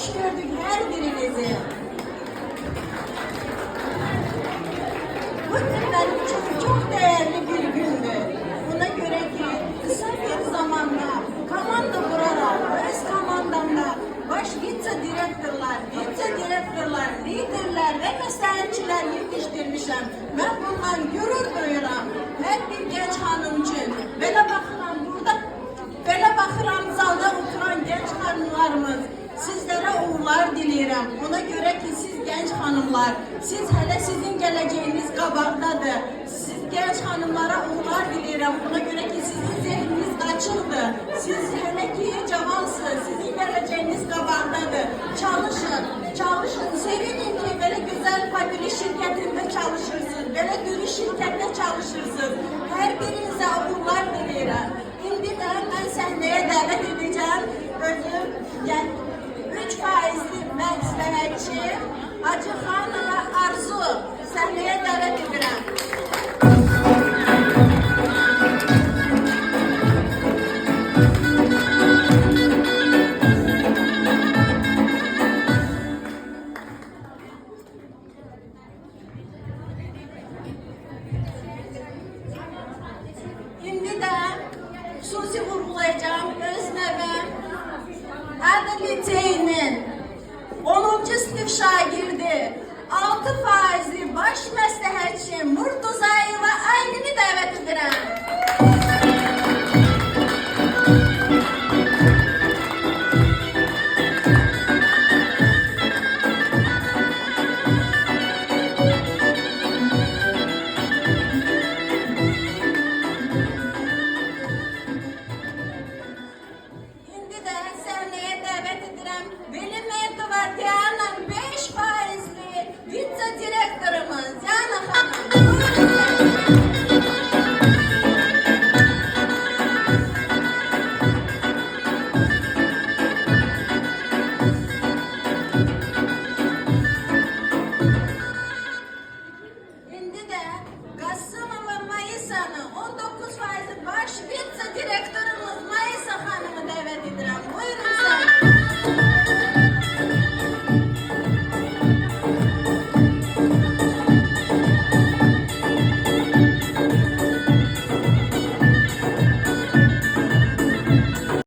hoş gördük her birinizi. Bu gün benim için çok değerli bir gündü. Buna göre ki kısa bir zamanda komanda kurarak, öz komandamda baş vitse-direktörler, liderler ve məsləhətçilər yetiştirmişəm. Ben bundan gurur duyuram. Her bir genç hanım için. Belə baxıram zalda oturan genç hanımlarımız. Sizlere uğurlar diləyirəm. Ona göre ki siz genç hanımlar, siz hele sizin geleceğiniz qabaqdadır. Siz genç hanımlara uğurlar diləyirəm. Ona göre ki sizin zehniniz açıqdır. Siz hele ki cavansınız. Sizin geleceğiniz qabaqdadır. Çalışın. Sevinin ki böyle güzel fabrik şirketinde çalışırsınız. Böyle dürü şirkette çalışırsınız. Her birinize uğurlar diləyirəm. Şimdi de ben sahneye davet edeceğim. Özüm, yani 3 faizli məsləhətçi Hacıxanova Arzu sahneye davet edirəm. Şimdi de xüsusi vurgulayacağım öz nəvəm Adı Liteyinin 10. sınıf şagirdi 6 faizli baş məsləhətçi Murtuzayeva Aylin'i davet edirəm.